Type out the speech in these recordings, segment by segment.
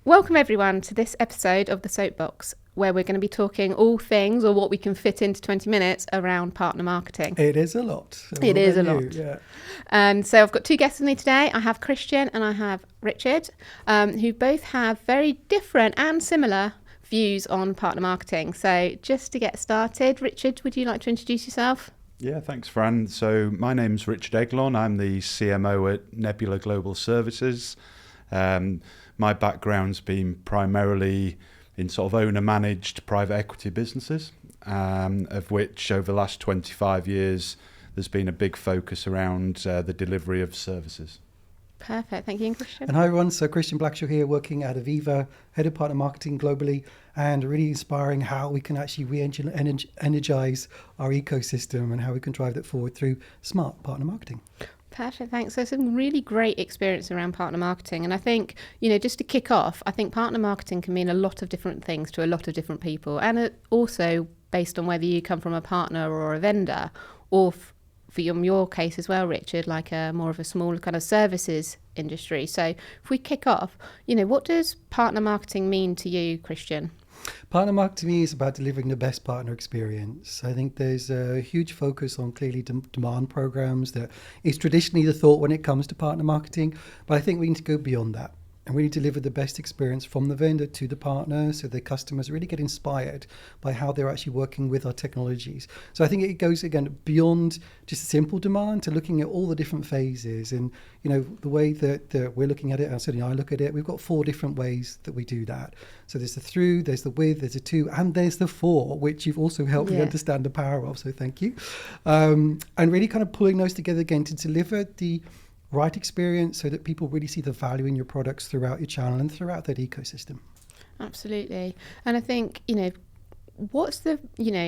Welcome everyone to this episode of the Soapbox, where we're going to be talking all things, or what we can fit into 20 minutes, around partner marketing. It is a lot. It is a lot. Yeah. And so I've got two guests with me today. I have Kristian and I have Richard, who both have very different and similar views on partner marketing. So just to get started, Richard, would you like to introduce yourself? Yeah, thanks, Fran. So my name's Richard Eglon. I'm the CMO at Nebula Global Services. My background's been primarily in sort of owner-managed private equity businesses, of which over the last 25 years there's been a big focus around the delivery of services. Perfect. Thank you, Kristian. And hi everyone, so Kristian Blackshaw here, working at AVEVA, Head of Partner Marketing globally, and really inspiring how we can actually re-energize our ecosystem and how we can drive that forward through smart partner marketing. Perfect, thanks. So some really great experience around partner marketing. And I think, just to kick off, I think partner marketing can mean a lot of different things to a lot of different people. And it also based on whether you come from a partner or a vendor, or for your case as well, Richard, like more of a small kind of services industry. So if we kick off, what does partner marketing mean to you, Kristian? Partner marketing to me is about delivering the best partner experience. I think there's a huge focus on clearly demand programs. That is traditionally the thought when it comes to partner marketing, but I think we need to go beyond that and really deliver the best experience from the vendor to the partner, so the customers really get inspired by how they're actually working with our technologies. So I think it goes again beyond just simple demand to looking at all the different phases. And the way that we're looking at it, and certainly I look at it, we've got 4 different ways that we do that. So there's the through, there's the with, there's the to, and there's the for, which you've also helped me understand the power of, so thank you. And really kind of pulling those together again to deliver the right experience so that people really see the value in your products throughout your channel and throughout that ecosystem. Absolutely. And I think, what's the,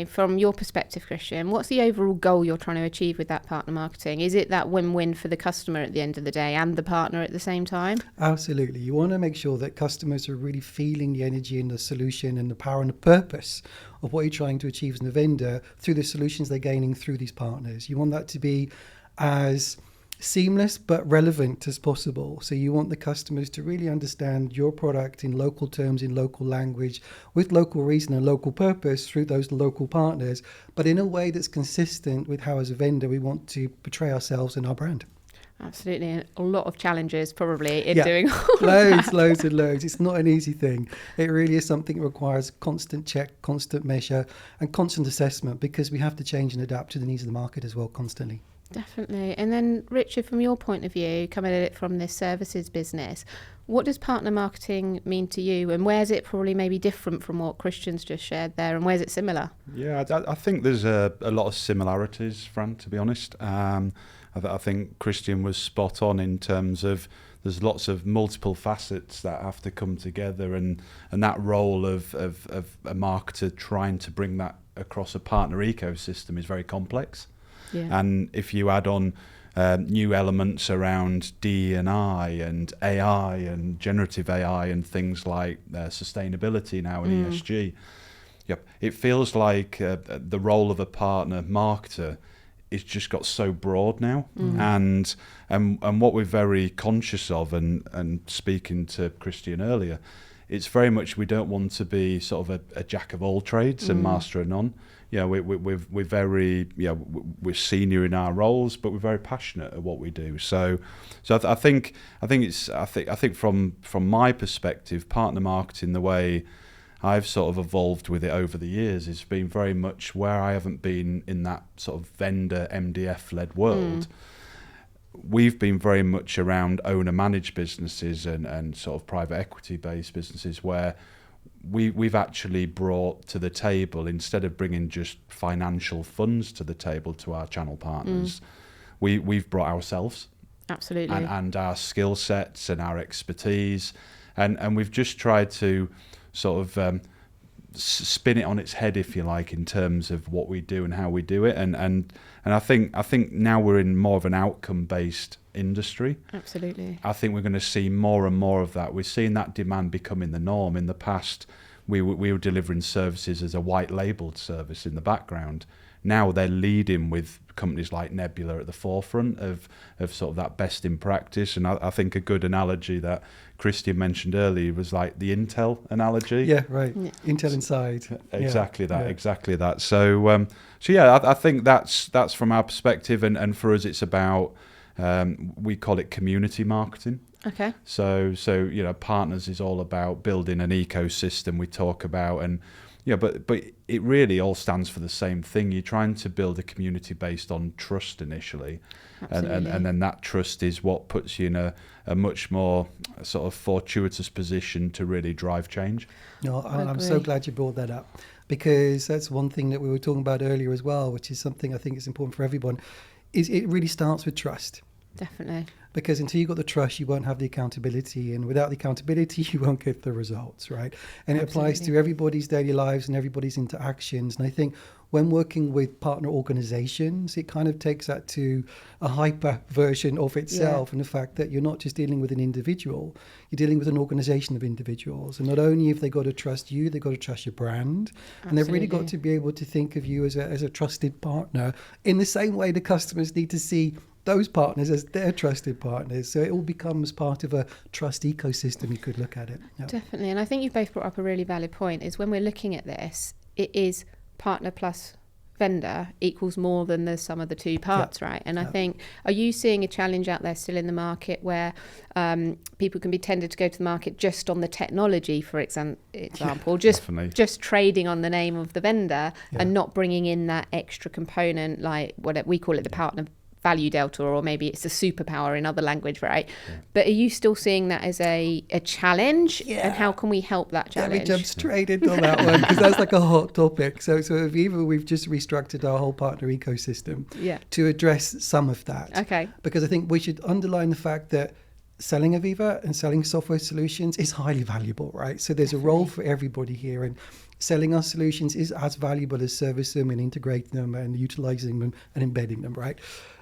from your perspective, Kristian, what's the overall goal you're trying to achieve with that partner marketing? Is it that win-win for the customer at the end of the day and the partner at the same time? Absolutely. You want to make sure that customers are really feeling the energy and the solution and the power and the purpose of what you're trying to achieve as a vendor through the solutions they're gaining through these partners. You want that to be as seamless but relevant as possible. So you want the customers to really understand your product in local terms, in local language, with local reason and local purpose through those local partners, but in a way that's consistent with how as a vendor we want to portray ourselves and our brand. Absolutely. And a lot of challenges probably in doing all loads and loads. It's not an easy thing. It really is something that requires constant check, constant measure and constant assessment, because we have to change and adapt to the needs of the market as well constantly. Definitely. And then, Richard, from your point of view, coming at it from this services business, what does partner marketing mean to you, and where's it probably maybe different from what Kristian's just shared there, and where's it similar? Yeah, I think there's a lot of similarities, Fran, to be honest. I think Kristian was spot on in terms of there's lots of multiple facets that have to come together, and that role of a marketer trying to bring that across a partner ecosystem is very complex. Yeah. And if you add on new elements around D&I and AI and generative AI and things like sustainability now and ESG, it feels like the role of a partner marketer is just got so broad now. And what we're very conscious of, and speaking to Kristian earlier, it's very much we don't want to be sort of a jack of all trades and master of none. We're very, we're senior in our roles, but we're very passionate at what we do. So I think from my perspective, partner marketing, the way I've sort of evolved with it over the years, has been very much where I haven't been in that sort of vendor MDF led world. We've been very much around owner managed businesses and sort of private equity based businesses, where we've actually brought to the table, instead of bringing just financial funds to the table to our channel partners, we've brought ourselves. Absolutely. And our skill sets and our expertise, and we've just tried to sort of spin it on its head, if you like, in terms of what we do and how we do it. And I think now we're in more of an outcome based industry. Absolutely. I think we're going to see more and more of that. We're seeing that demand becoming the norm. In the past, we were delivering services as a white labeled service in the background. now they're leading with companies like Nebula at the forefront of sort of that best in practice. And I think a good analogy that Kristian mentioned earlier was like the Intel analogy. Yeah, right. Yeah. Intel inside. Exactly that. So I think that's from our perspective, and for us it's about we call it community marketing. Okay. So partners is all about building an ecosystem we talk about, and but it really all stands for the same thing. You're trying to build a community based on trust initially, and then that trust is what puts you in a much more sort of fortuitous position to really drive change. No, I'm so glad you brought that up, because that's one thing that we were talking about earlier as well, which is something I think is important for everyone, is it really starts with trust. Definitely. Because until you've got the trust, you won't have the accountability. And without the accountability, you won't get the results, right? And it applies to everybody's daily lives and everybody's interactions. And I think when working with partner organizations, it kind of takes that to a hyper version of itself. And the fact that you're not just dealing with an individual, you're dealing with an organization of individuals. And not only have they got to trust you, they've got to trust your brand. And they've really got to be able to think of you as a trusted partner in the same way the customers need to see those partners as their trusted partners. So it all becomes part of a trust ecosystem, you could look at it. Yep. Definitely. And I think you've both brought up a really valid point, is when we're looking at this, it is partner plus vendor equals more than the sum of the two parts, right? And I think, are you seeing a challenge out there still in the market where people can be tended to go to the market just on the technology, for example, just trading on the name of the vendor and not bringing in that extra component, like what we call it the partner value delta, or maybe it's a superpower in other language, right? But are you still seeing that as a challenge? And how can we help that challenge? Let me jump straight into that one, because that's like a hot topic. So AVEVA, we've just restructured our whole partner ecosystem to address some of that. Okay. Because I think we should underline the fact that selling AVEVA and selling software solutions is highly valuable, right? So there's a role for everybody here, and selling our solutions is as valuable as servicing them and integrating them and utilizing them and embedding them, right?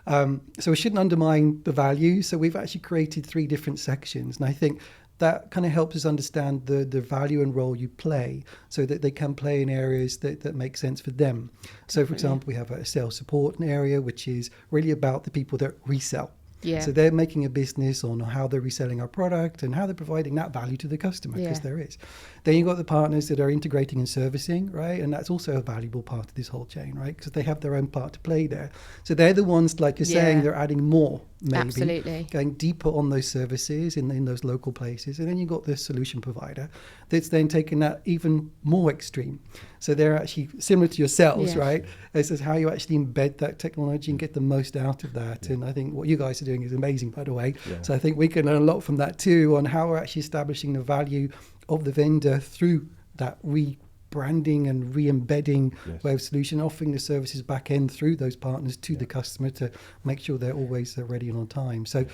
So we shouldn't undermine the value. So we've actually created 3 different sections. And I think that kind of helps us understand the value and role you play, so that they can play in areas that make sense for them. So, for example, we have a sales support area, which is really about the people that resell. Yeah. So they're making a business on how they're reselling our product and how they're providing that value to the customer, because there is. Then you've got the partners that are integrating and servicing, right? And that's also a valuable part of this whole chain, right? Because they have their own part to play there. So they're the ones, like you're saying, they're adding more, maybe. Absolutely. Going deeper on those services in those local places. And then you've got the solution provider that's then taking that even more extreme. So they're actually similar to yourselves, right? This is how you actually embed that technology and get the most out of that. And I think what you guys are doing is amazing, by the way. So I think we can learn a lot from that too, on how we're actually establishing the value of the vendor through that rebranding and re-embedding way of solution, offering the services back end through those partners to the customer to make sure they're always ready and on time. So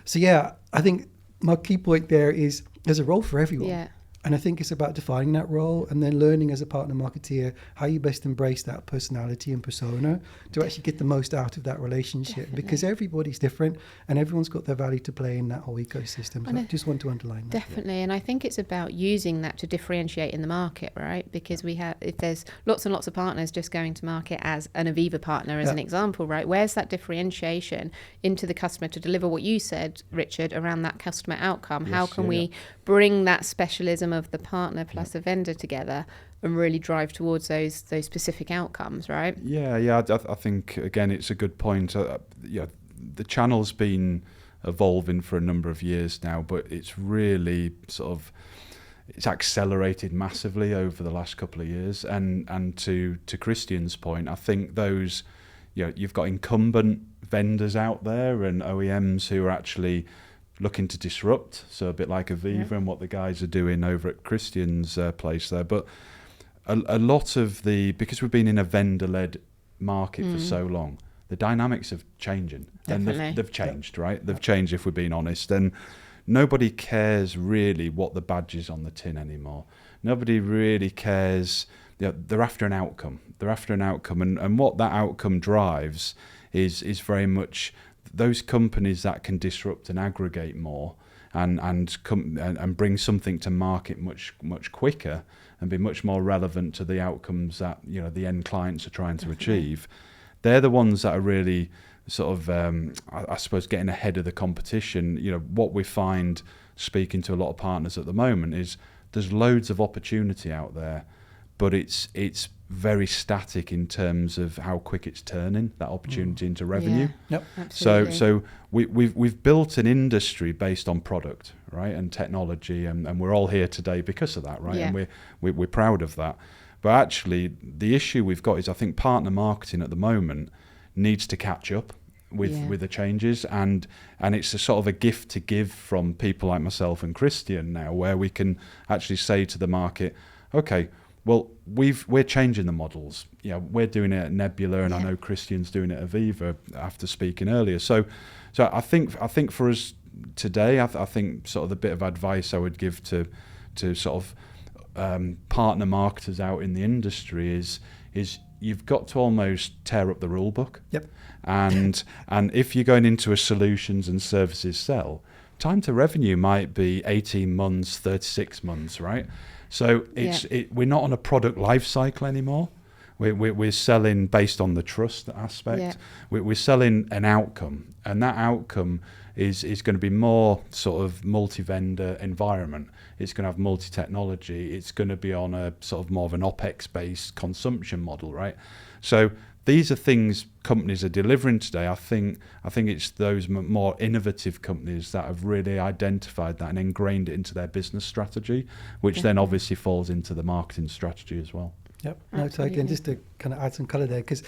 I think my key point there is there's a role for everyone. And I think it's about defining that role and then learning as a partner marketeer how you best embrace that personality and persona to actually get the most out of that relationship. Because everybody's different and everyone's got their value to play in that whole ecosystem. So I just want to underline that. Definitely. And I think it's about using that to differentiate in the market, right? Because if there's lots and lots of partners just going to market as an AVEVA partner, as an example, right? Where's that differentiation into the customer to deliver what you said, Richard, around that customer outcome? How can we bring that specialism of the partner plus the vendor together and really drive towards those specific outcomes, right? I think again it's a good point. The channel's been evolving for a number of years now, but it's really it's accelerated massively over the last couple of years. And to Kristian's point, I think those you've got incumbent vendors out there and OEMs who are actually looking to disrupt, so a bit like AVEVA and what the guys are doing over at Kristian's place there. But a lot of because we've been in a vendor-led market for so long, the dynamics are changing. Definitely. And they've changed, right? They've changed, if we're being honest. And nobody cares really what the badge is on the tin anymore. Nobody really cares. They're after an outcome. And what that outcome drives is very much those companies that can disrupt and aggregate more and bring something to market much quicker and be much more relevant to the outcomes that the end clients are trying to achieve. They're the ones that are really sort of I suppose getting ahead of the competition. What we find speaking to a lot of partners at the moment is there's loads of opportunity out there, but it's very static in terms of how quick it's turning that opportunity into revenue. Yep. Absolutely. So we've built an industry based on product, right, and technology, and we're all here today because of that, right? Yeah. And we're proud of that. But actually, the issue we've got is I think partner marketing at the moment needs to catch up with the changes, and it's a sort of a gift to give from people like myself and Kristian now, where we can actually say to the market, okay, well, we're changing the models. We're doing it at Nebula, and I know Kristian's doing it at AVEVA after speaking earlier. So I think for us today, I think sort of the bit of advice I would give to sort of partner marketers out in the industry is you've got to almost tear up the rule book. Yep. And if you're going into a solutions and services sell, time to revenue might be 18 months, 36 months, right? So we're not on a product life cycle anymore. We're selling based on the trust aspect. Yeah. We're selling an outcome, and that outcome is going to be more sort of multi-vendor environment. It's going to have multi-technology. It's going to be on a sort of more of an OPEX-based consumption model, right? So these are things companies are delivering today. I think it's those more innovative companies that have really identified that and ingrained it into their business strategy, which then obviously falls into the marketing strategy as well. Yep. No, totally. And just to kind of add some colour there, because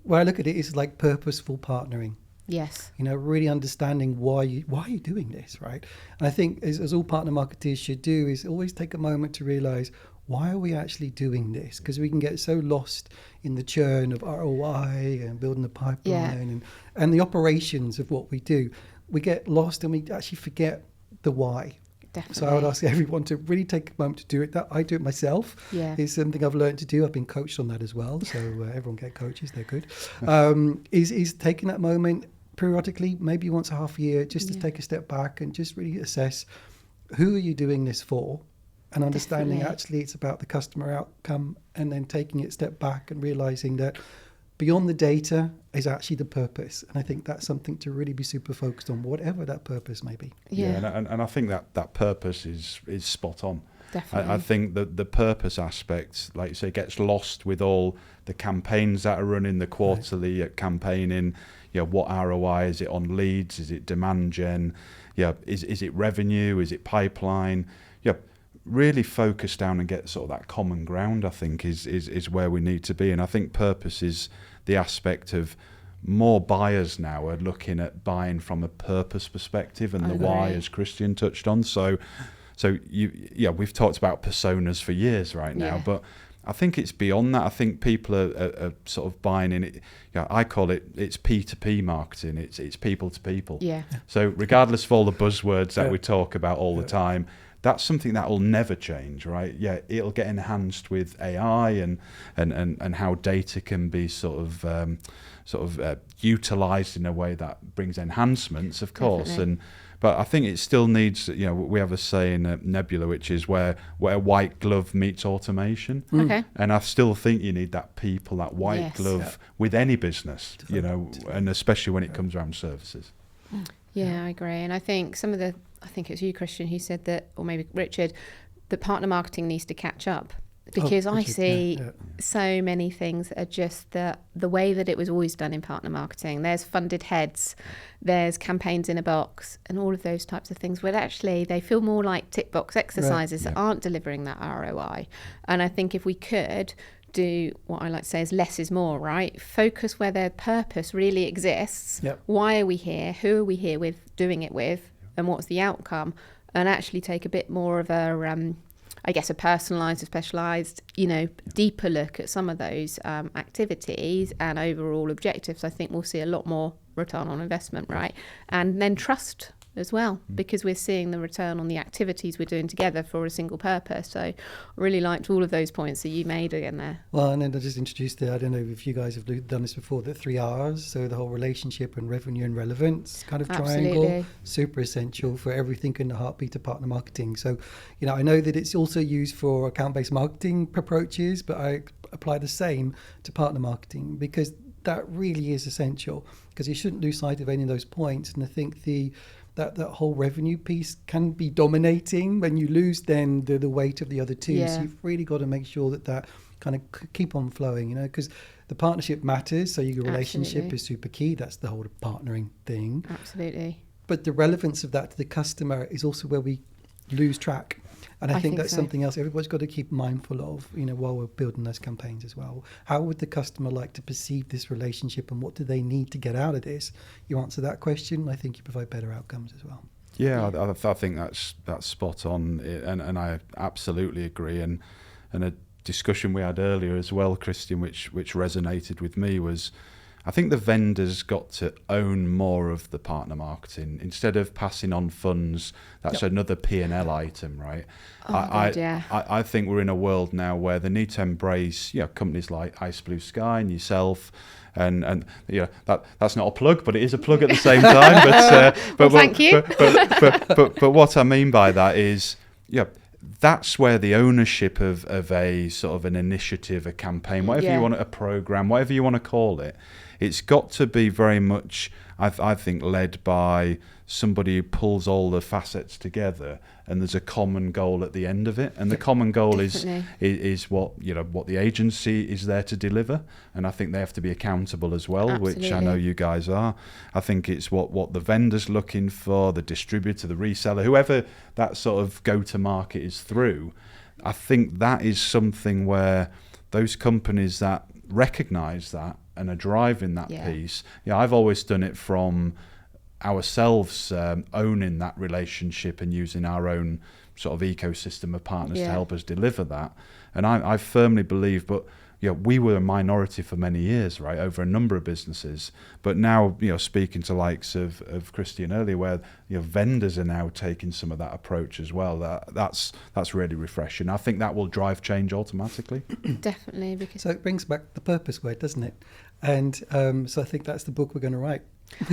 where I look at it is like purposeful partnering. Yes. Really understanding why are you doing this, right? And I think as all partner marketers should do is always take a moment to realise, why are we actually doing this? Because we can get so lost in the churn of ROI and building the pipeline and the operations of what we do. We get lost and we actually forget the why. Definitely. So I would ask everyone to really take a moment to do it. That I do it myself. Yeah. It's something I've learned to do. I've been coached on that as well. So everyone get coaches, they're good. Is taking that moment periodically, maybe once a half a year, just to take a step back and just really assess, who are you doing this for? And understanding actually it's about the customer outcome, and then taking it a step back and realizing that beyond the data is actually the purpose. And I think that's something to really be super focused on, whatever that purpose may be. Yeah, and I think that purpose is spot on. Definitely. I think that the purpose aspect, like you say, gets lost with all the campaigns that are running, the quarterly campaigning. What ROI is it on leads? Is it demand gen? Is it revenue? Is it pipeline? Really focus down and get sort of that common ground, I think, is where we need to be. And I think purpose is the aspect of more buyers now are looking at buying from a purpose perspective and the why, as Kristian touched on. So we've talked about personas for years right now, but I think it's beyond that. I think people are sort of buying in it. I call it's P2P marketing. It's people to people. Yeah. So regardless of all the buzzwords that we talk about all the time, that's something that will never change, right? Yeah, it'll get enhanced with AI and how data can be sort of utilised in a way that brings enhancements, of course. Definitely. But I think it still needs, we have a saying at Nebula, which is where white glove meets automation. Okay. And I still think you need that people, that white glove with any business, and especially when it comes around services. Yeah, I agree. And I think I think it was you, Kristian, who said that, or maybe Richard, that partner marketing needs to catch up. Because I see so many things that are just the way that it was always done in partner marketing. There's funded heads, there's campaigns in a box, and all of those types of things, where actually they feel more like tick box exercises that aren't delivering that ROI. And I think if we could do what I like to say is less is more, right? Focus where their purpose really exists. Why are we here? Who are we here with, doing it with? And what's the outcome? And actually take a bit more of a personalised, a specialised, deeper look at some of those activities and overall objectives. I think we'll see a lot more return on investment, right? And then trust as well, because we're seeing the return on the activities we're doing together for a single purpose. So I really liked all of those points that you made again there. Well, and then I just introduced I don't know if you guys have done this before, the 3 R's, so the whole relationship and revenue and relevance kind of triangle, super essential for everything in the heartbeat of partner marketing. So, I know that it's also used for account-based marketing approaches, but I apply the same to partner marketing, because that really is essential, because you shouldn't lose sight of any of those points. And I think that whole revenue piece can be dominating when you lose then the weight of the other two. Yeah. So you've really got to make sure that kind of keep on flowing, because the partnership matters. So your relationship is super key. That's the whole partnering thing. Absolutely. But the relevance of that to the customer is also where we lose track. And I think that's something else everybody's got to keep mindful of, while we're building those campaigns as well. How would the customer like to perceive this relationship, and what do they need to get out of this? You answer that question, I think you provide better outcomes as well. Yeah, I think that's spot on, and I absolutely agree. And a discussion we had earlier as well, Kristian, which resonated with me, was I think the vendors got to own more of the partner marketing instead of passing on funds. That's another P&L item, right? I think we're in a world now where they need to embrace, companies like Ice.Blue.Sky and yourself, and that's not a plug, but it is a plug at the same time. But thank you. But what I mean by that is, that's where the ownership of a sort of an initiative, a campaign, whatever you want, a program, whatever you want to call it, it's got to be very much, I think, led by somebody who pulls all the facets together, and there's a common goal at the end of it. And the common goal is what the agency is there to deliver, and I think they have to be accountable as well. Absolutely. Which I know you guys are. I think it's what the vendor's looking for, the distributor, the reseller, whoever that sort of go-to-market is through. I think that is something where those companies that recognise that and are driving that piece. I've always done it from ourselves owning that relationship and using our own sort of ecosystem of partners to help us deliver that. And I firmly believe, but we were a minority for many years, right, over a number of businesses. But now, speaking to likes of Kristian earlier, where vendors are now taking some of that approach as well. That's really refreshing. I think that will drive change automatically. Definitely, so it brings back the purpose word, doesn't it? And so I think that's the book we're going to write.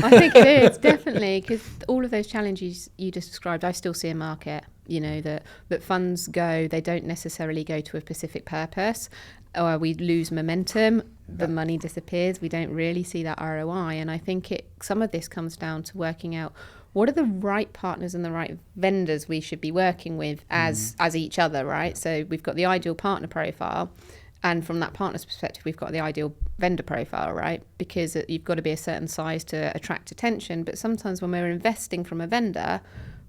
I think it is, definitely, because all of those challenges you just described, I still see a market, that funds go, they don't necessarily go to a specific purpose, or we lose momentum, the money disappears, we don't really see that ROI. And I think some of this comes down to working out what are the right partners and the right vendors we should be working with as each other, right? So we've got the ideal partner profile, and from that partner's perspective, we've got the ideal vendor profile, right? Because you've got to be a certain size to attract attention. But sometimes when we're investing from a vendor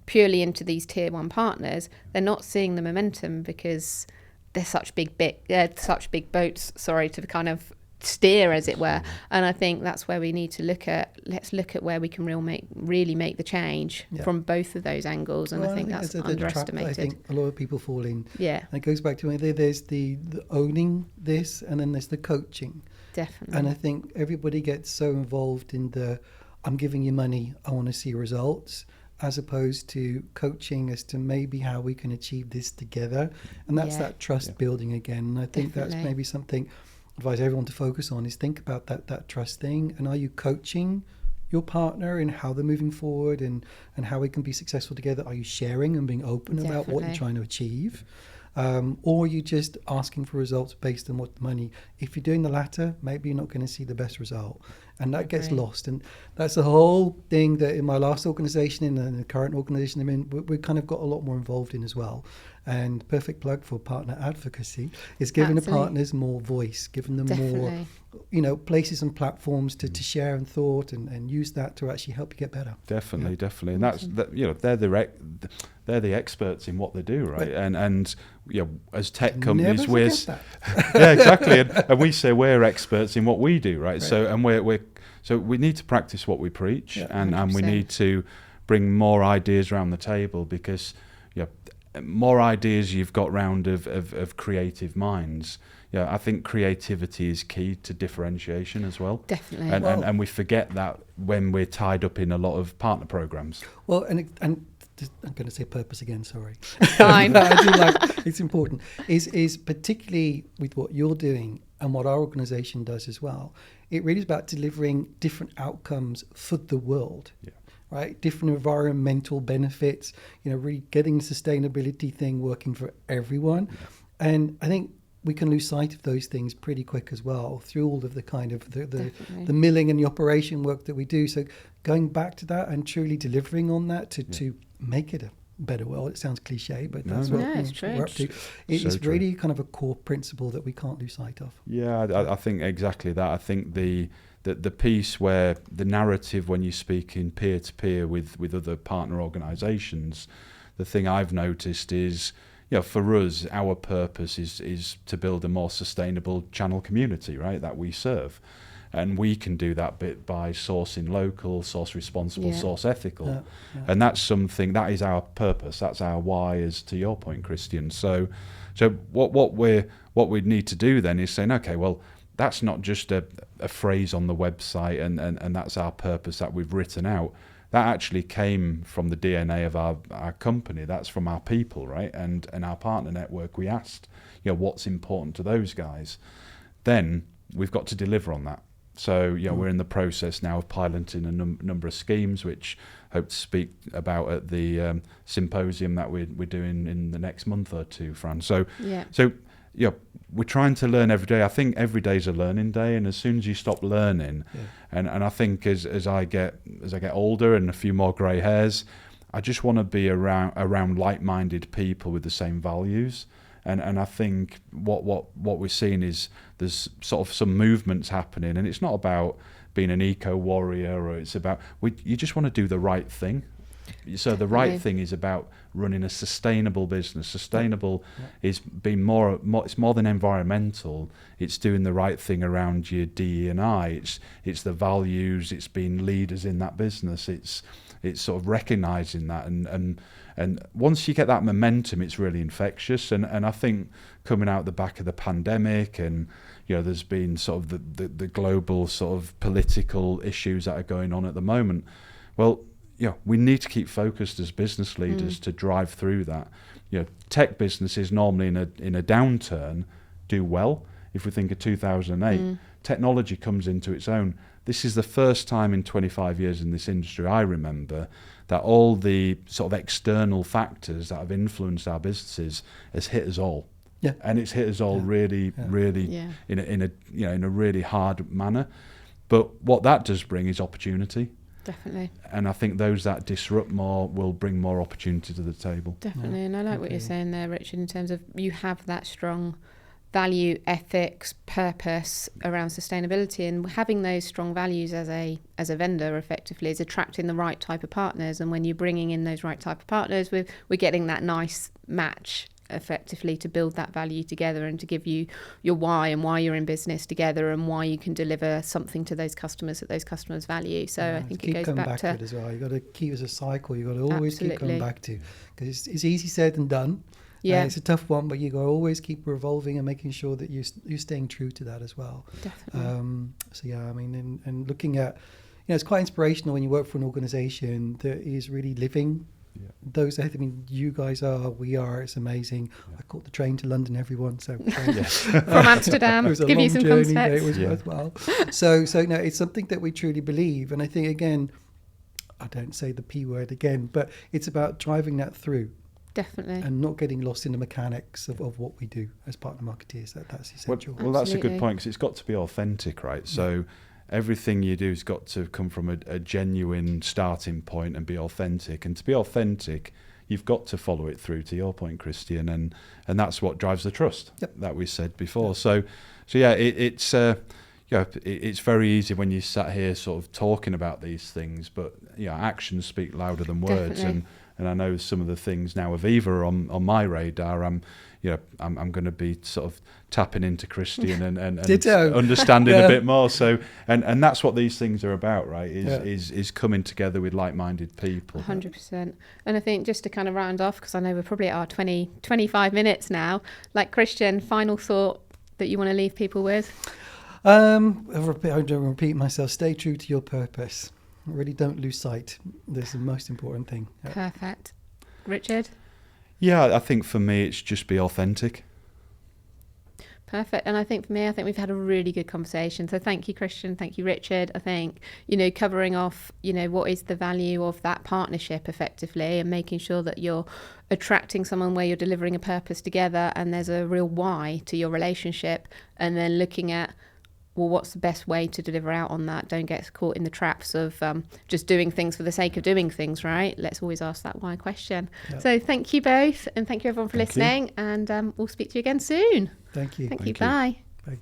purely into these tier one partners, they're not seeing the momentum because they're such big boats, to kind of steer, as it were. And I think that's where we need to let's look at where we can really make the change from both of those angles. And I think that's underestimated. I think a lot of people fall in. Yeah. And it goes back to there's the owning this, and then there's the coaching. Definitely. And I think everybody gets so involved in I'm giving you money, I want to see results, as opposed to coaching as to maybe how we can achieve this together. And that's that trust building again. And I think that's maybe something I advise everyone to focus on, is think about that trust thing. And are you coaching your partner in how they're moving forward and how we can be successful together? Are you sharing and being open about what you're trying to achieve? Or are you just asking for results based on what money? If you're doing the latter, maybe you're not going to see the best result. And that gets lost. And that's the whole thing that in my last organisation and the current organisation I'm in, we kind of got a lot more involved in as well. And perfect plug for partner advocacy is giving the partners more voice, giving them more, places and platforms to share and thought and use that to actually help you get better. Definitely. And that's they're the experts in what they do, right? And as tech companies, we're exactly, and we say we're experts in what we do, right? So we need to practice what we preach, and we need to bring more ideas around the table, because more ideas you've got round of creative minds, I think creativity is key to differentiation as well. Definitely. And we forget that when we're tied up in a lot of partner programs. Well, and I'm going to say purpose again, sorry. Fine. I do like, it's important, is particularly with what you're doing and what our organisation does as well. It really is about delivering different outcomes for the world. Yeah. Right, different environmental benefits, really getting the sustainability thing working for everyone. Yeah. And I think we can lose sight of those things pretty quick as well through all of the kind of the milling and the operation work that we do. So going back to that and truly delivering on that to make it a better world. It sounds cliche, but that's what we're up to. It's so really kind of a core principle that we can't lose sight of. Yeah, I think exactly that. I think the piece where the narrative, when you speak in peer-to-peer with other partner organisations, the thing I've noticed is, for us, our purpose is to build a more sustainable channel community, right, that we serve. And we can do that bit by sourcing local, source responsible, source ethical. And that's something, that is our purpose, that's our why, as to your point, Kristian. So what we need to do then is saying, okay, well, that's not just a phrase on the website and that's our purpose that we've written out. That actually came from the DNA of our company. That's from our people, right? And our partner network, we asked, what's important to those guys? Then we've got to deliver on that. So, we're in the process now of piloting a number of schemes, which I hope to speak about at the symposium that we're doing in the next month or two, Fran. So we're trying to learn every day. I think every day's a learning day, and as soon as you stop learning, and I think as I get older and a few more grey hairs, I just want to be around like-minded people with the same values. And I think what we're seeing is there's sort of some movements happening, and it's not about being an eco warrior, or it's about you just want to do the right thing. So the right thing is about running a sustainable business. Sustainable is being more. It's more than environmental. It's doing the right thing around your DE&I. It's the values. It's being leaders in that business. It's sort of recognising that, and once you get that momentum, it's really infectious. And I think coming out the back of the pandemic, and there's been sort of the global sort of political issues that are going on at the moment. Well, we need to keep focused as business leaders to drive through that. Tech businesses normally in a downturn do well. If we think of 2008, technology comes into its own. This is the first time in 25 years in this industry I remember that all the sort of external factors that have influenced our businesses has hit us all. Yeah. And it's hit us all really in a really hard manner. But what that does bring is opportunity. Definitely. And I think those that disrupt more will bring more opportunity to the table. Definitely. And I like what you're saying there, Richard, in terms of you have that strong value, ethics, purpose around sustainability, and having those strong values as a vendor effectively is attracting the right type of partners. And when you're bringing in those right type of partners, we're getting that nice match effectively to build that value together and to give you your why and why you're in business together and why you can deliver something to those customers that those customers value. So I think it goes back to it as well. You've got to keep it as a cycle. You've got to always keep coming back to, because it's easy said and done. Yeah, it's a tough one, but you got to always keep revolving and making sure that you're staying true to that as well. Definitely. And looking at, it's quite inspirational when you work for an organisation that is really living those. I mean, you guys are, we are. It's amazing. I caught the train to London, everyone. So from Amsterdam, it was a give long you some journey, context. It was worthwhile. So no, it's something that we truly believe, and I think again, I don't say the P word again, but it's about driving that through. Definitely. And not getting lost in the mechanics of what we do as partner marketeers. That's essential. Well, that's a good point, because it's got to be authentic, right? So everything you do has got to come from a genuine starting point and be authentic. And to be authentic, you've got to follow it through, to your point, Kristian. And that's what drives the trust that we said before. So it's very easy when you sat here sort of talking about these things, but actions speak louder than words. Definitely. And I know some of the things now AVEVA are on my radar. I'm going to be sort of tapping into Kristian and understanding a bit more. So and that's what these things are about, right? Is coming together with like-minded people. 100%. And I think just to kind of round off, because I know we're probably at our 25 minutes now, like Kristian, final thought that you want to leave people with? I don't repeat myself. Stay true to your purpose. Really don't lose sight. That's the most important thing. Perfect. Richard? Yeah, I think for me it's just be authentic. Perfect. And I think for me, I think we've had a really good conversation. So thank you, Kristian. Thank you, Richard. I think, covering off, what is the value of that partnership effectively, and making sure that you're attracting someone where you're delivering a purpose together and there's a real why to your relationship, and then looking at, well, what's the best way to deliver out on that? Don't get caught in the traps of just doing things for the sake of doing things, right? Let's always ask that why question. Yep. So thank you both, and thank you everyone for listening, and we'll speak to you again soon. Thank you. Thank you. Bye. Bye.